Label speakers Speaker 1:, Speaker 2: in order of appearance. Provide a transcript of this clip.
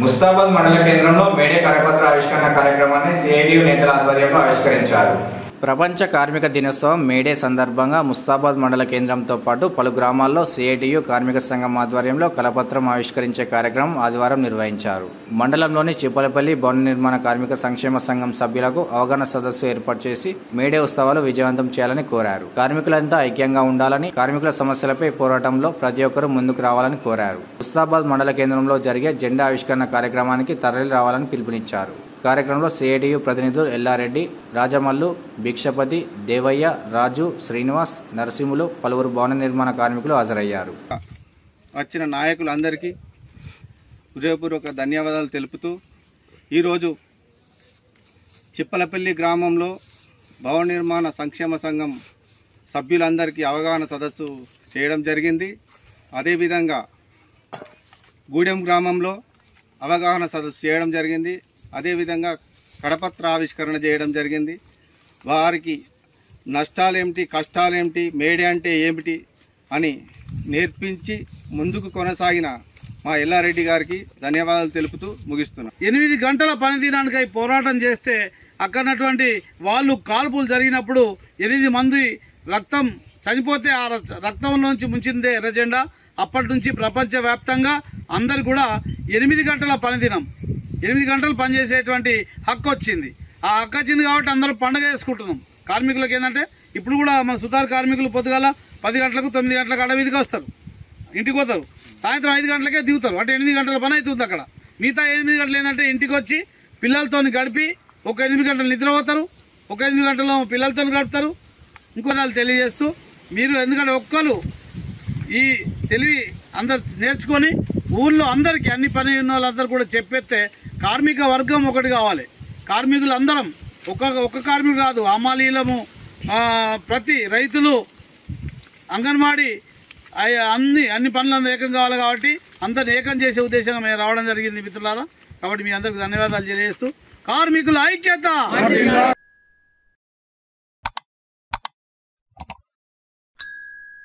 Speaker 1: ముస్తాబాద్ మండల కేంద్రంలో మేడే కరపత్ర ఆవిష్కరణ కార్యక్రమాన్ని సిఐటియు నేతల ఆధ్వర్యంలో ఆవిష్కరించారు. ప్రపంచ కార్మిక దినోత్సవం మేడే సందర్భంగా ముస్తాబాద్ మండల కేంద్రంతో పాటు పలు గ్రామాల్లో సిఐటియు కార్మిక సంఘం ఆధ్వర్యంలో కరపత్రం ఆవిష్కరించే కార్యక్రమం ఆదివారం నిర్వహించారు. మండలంలోని చిప్పలపల్లి భవన నిర్మాణ కార్మిక సంక్షేమ సంఘం సభ్యులకు అవగాహన సదస్సు ఏర్పాటు చేసి మేడే ఉత్సవాలు విజయవంతం చేయాలని కోరారు. కార్మికులంతా ఐక్యంగా ఉండాలని, కార్మికుల సమస్యలపై పోరాటంలో ప్రతి ఒక్కరూ ముందుకు రావాలని కోరారు. ముస్తాబాద్ మండల కేంద్రంలో జరిగే జెండా ఆవిష్కరణ కార్యక్రమానికి తరలి రావాలని పిలుపునిచ్చారు. కార్యక్రమంలో సిఐటియు ప్రతినిధులు ఎల్లారెడ్డి, రాజమల్లు, భిక్షపతి, దేవయ్య, రాజు, శ్రీనివాస్, నరసింహులు, పలువురు భవన నిర్మాణ కార్మికులు హాజరయ్యారు.
Speaker 2: వచ్చిన నాయకులందరికీ హృదయపూర్వక ధన్యవాదాలు తెలుపుతూ ఈరోజు చిప్పలపల్లి గ్రామంలో భవన నిర్మాణ సంక్షేమ సంఘం సభ్యులందరికీ అవగాహన సదస్సు చేయడం జరిగింది. అదేవిధంగా గూడెం గ్రామంలో అవగాహన సదస్సు చేయడం జరిగింది. అదేవిధంగా కరపత్ర ఆవిష్కరణ చేయడం జరిగింది. వారికి నష్టాలేమిటి, కష్టాలేమిటి, మేడే అంటే ఏమిటి అని నేర్పించి ముందుకు కొనసాగిన మా ఎల్లారెడ్డి గారికి ధన్యవాదాలు తెలుపుతూ ముగిస్తున్నాం.
Speaker 3: 8 గంటల పనిదినానికై పోరాటం చేస్తే అక్కడటువంటి వాళ్ళు కాల్పులు జరిగినప్పుడు 8 మంది రక్తం చనిపోతే ఆ రక్తంలోంచి ముంచిందే ఎర్రజెండా. అప్పటి నుంచి ప్రపంచవ్యాప్తంగా అందరు కూడా 8 గంటల పనిదినం, 8 గంటలు పనిచేసేటువంటి హక్కు వచ్చింది. ఆ హక్కు వచ్చింది కాబట్టి అందరూ పండుగ చేసుకుంటున్నాం. కార్మికులకు ఏంటంటే ఇప్పుడు కూడా మన సుతార్ కార్మికులు పొద్దుగాల 10 గంటలకు 9 గంటలకు అడవిదికి వస్తారు, ఇంటికి పోతారు, సాయంత్రం 5 గంటలకే దిగుతారు. అంటే 8 గంటల పని అవుతుంది అక్కడ. మిగతా 8 గంటలు ఏంటంటే ఇంటికి వచ్చి పిల్లలతో గడిపి ఒక 8 గంటలు నిద్రపోతారు, ఒక 8 గంటలు పిల్లలతో గడుపుతారు. ఇంకో వాళ్ళు తెలియజేస్తూ మీరు ఎందుకంటే ఒక్కరు ఈ తెలివి అందరు నేర్చుకొని ఊళ్ళో అందరికీ అన్ని పని ఉన్న వాళ్ళందరూ కూడా చెప్పేస్తే కార్మిక వర్గం ఒకటి కావాలి. కార్మికులు అందరం ఒక కార్మికులు కాదు, హమాలీలము, ప్రతి రైతులు, అంగన్వాడీ, అన్ని పనులు ఏకం కావాలి. కాబట్టి అందరిని ఏకం చేసే ఉద్దేశంగా మేము రావడం జరిగింది మిత్రులారా. కాబట్టి మీ అందరికి ధన్యవాదాలు తెలియజేస్తూ కార్మికుల ఐక్యత.